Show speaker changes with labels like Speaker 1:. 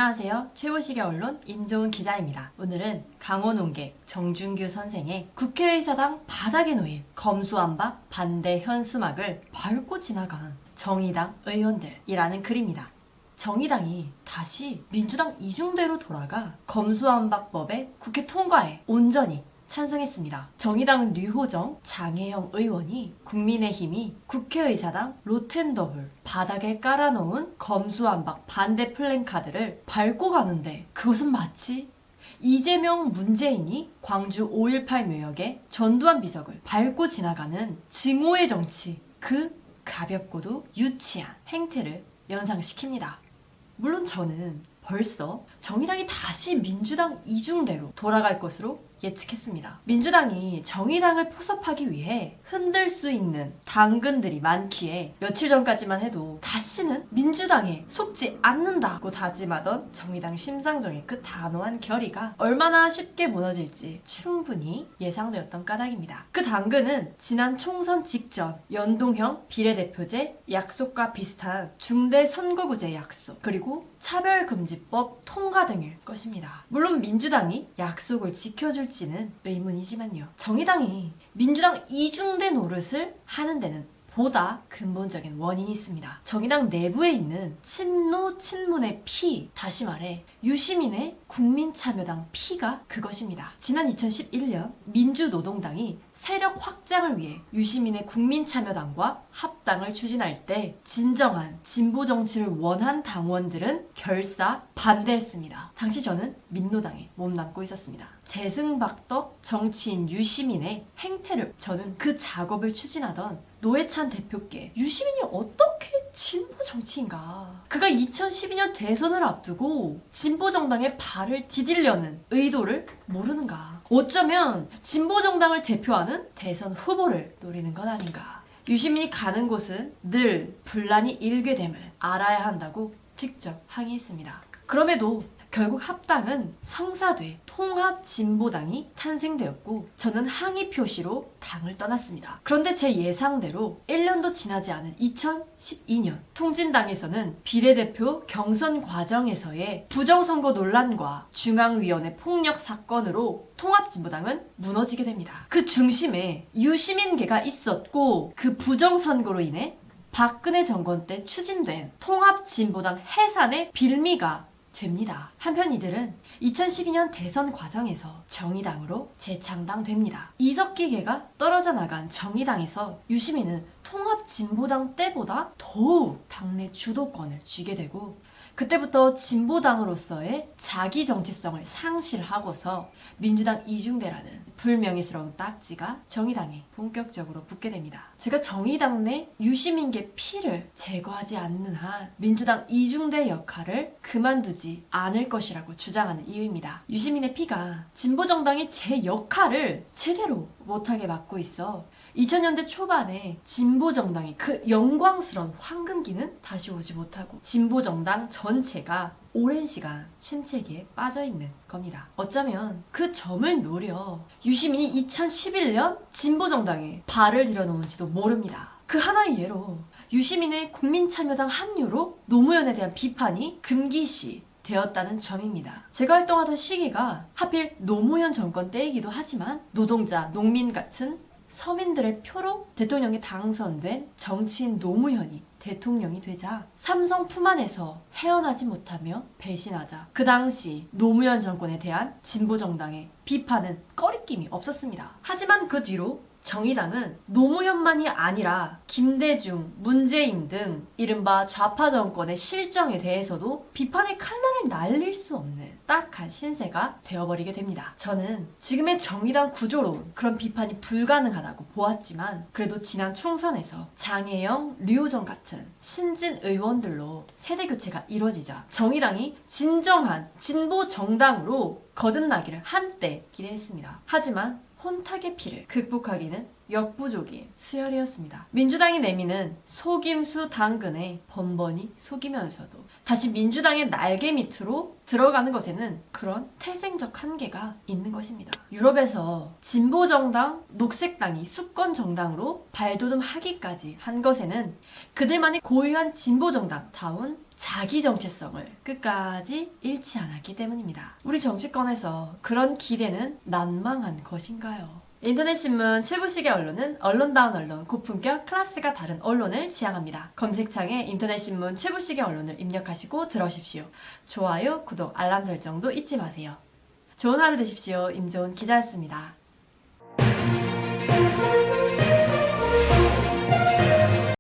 Speaker 1: 안녕하세요. 최보식의 언론 임종훈 기자입니다. 오늘은 강원논객 정준규 선생의 국회의사당 바닥에 놓인 검수완박 반대 현수막을 밟고 지나간 정의당 의원들이라는 글입니다. 정의당이 다시 민주당 이중대로 돌아가 검수완박법의 국회 통과에 온전히 찬성했습니다. 정의당 류호정, 장혜영 의원이 국민의힘이 국회의사당 로텐더홀 바닥에 깔아놓은 검수완박 반대 플랜카드를 밟고 가는데 그것은 마치 이재명, 문재인이 광주 5.18 묘역의 전두환 비석을 밟고 지나가는 증오의 정치, 그 가볍고도 유치한 행태를 연상시킵니다. 물론 저는 벌써 정의당이 다시 민주당 이중대로 돌아갈 것으로 예측했습니다. 민주당이 정의당을 포섭하기 위해 흔들 수 있는 당근들이 많기에 며칠 전까지만 해도 다시는 민주당에 속지 않는다고 다짐하던 정의당 심상정의 그 단호한 결의가 얼마나 쉽게 무너질지 충분히 예상되었던 까닭입니다. 그 당근은 지난 총선 직전 연동형 비례대표제 약속과 비슷한 중대 선거구제 약속, 그리고 차별금지법 통과 등일 것입니다. 물론 민주당이 약속을 지켜줄지는 의문이지만요. 정의당이 민주당 이중대 노릇을 하는 데는 보다 근본적인 원인이 있습니다. 정의당 내부에 있는 친노 친문의 피, 다시 말해 유시민의 국민참여당 피가 그것입니다. 지난 2011년 민주노동당이 세력 확장을 위해 유시민의 국민참여당과 합당을 추진할 때 진정한 진보 정치를 원한 당원들은 결사 반대했습니다. 당시 저는 민노당에 몸담고 있었습니다. 재승박덕 정치인 유시민의 행태를, 저는 그 작업을 추진하던 노회찬 대표께 유시민이 어떻게 진보 정치인가? 그가 2012년 대선을 앞두고 진보 정당의 발을 디디려는 의도를 모르는가? 어쩌면 진보 정당을 대표하는 대선 후보를 노리는 건 아닌가? 유시민이 가는 곳은 늘 분란이 일게 됨을 알아야 한다고 직접 항의했습니다. 그럼에도 결국 합당은 성사돼 통합진보당이 탄생되었고 저는 항의 표시로 당을 떠났습니다. 그런데 제 예상대로 1년도 지나지 않은 2012년 통진당에서는 비례대표 경선 과정에서의 부정선거 논란과 중앙위원회 폭력 사건으로 통합진보당은 무너지게 됩니다. 그 중심에 유시민계가 있었고 그 부정선거로 인해 박근혜 정권 때 추진된 통합진보당 해산의 빌미가 됩니다. 한편 이들은 2012년 대선 과정에서 정의당으로 재창당됩니다. 이석기계가 떨어져 나간 정의당에서 유시민은 통합진보당 때보다 더욱 당내 주도권을 쥐게 되고 그때부터 진보당으로서의 자기 정체성을 상실하고서 민주당 이중대라는 불명예스러운 딱지가 정의당에 본격적으로 붙게 됩니다. 제가 정의당 내 유시민계 피를 제거하지 않는 한 민주당 이중대 역할을 그만두지 않을 것이라고 주장하는 이유입니다. 유시민의 피가 진보정당이 제 역할을 제대로 못하게 막고 있어 2000년대 초반에 진보정당이 그 영광스러운 황금기는 다시 오지 못하고 진보정당 전체가 오랜 시간 침체기에 빠져있는 겁니다. 어쩌면 그 점을 노려 유시민이 2011년 진보정당에 발을 들여놓은지도 모릅니다. 그 하나의 예로 유시민의 국민참여당 합류로 노무현에 대한 비판이 금기시 되었다는 점입니다. 제가 활동하던 시기가 하필 노무현 정권 때이기도 하지만 노동자, 농민 같은 서민들의 표로 대통령에 당선된 정치인 노무현이 대통령이 되자 삼성 품 안에서 헤어나지 못하며 배신하자 그 당시 노무현 정권에 대한 진보정당의 비판은 꺼리낌이 없었습니다. 하지만 그 뒤로 정의당은 노무현만이 아니라 김대중, 문재인 등 이른바 좌파 정권의 실정에 대해서도 비판의 칼날을 날릴 수 없는 딱한 신세가 되어버리게 됩니다. 저는 지금의 정의당 구조로 그런 비판이 불가능하다고 보았지만 그래도 지난 총선에서 장혜영, 류호정 같은 신진 의원들로 세대교체가 이뤄지자 정의당이 진정한 진보 정당으로 거듭나기를 한때 기대했습니다. 하지만 혼탁의 피를 극복하기는 역부족인 수혈이었습니다. 민주당이 내미는 속임수 당근에 번번이 속이면서도 다시 민주당의 날개 밑으로 들어가는 것에는 그런 태생적 한계가 있는 것입니다. 유럽에서 진보정당, 녹색당이 수권정당으로 발돋움하기까지 한 것에는 그들만의 고유한 진보정당다운 자기 정체성을 끝까지 잃지 않았기 때문입니다. 우리 정치권에서 그런 기대는 난망한 것인가요? 인터넷신문 최부식의 언론은 언론다운 언론, 고품격 클래스가 다른 언론을 지향합니다. 검색창에 인터넷신문 최부식의 언론을 입력하시고 들어오십시오. 좋아요, 구독, 알람 설정도 잊지 마세요. 좋은 하루 되십시오. 임좋은 기자였습니다.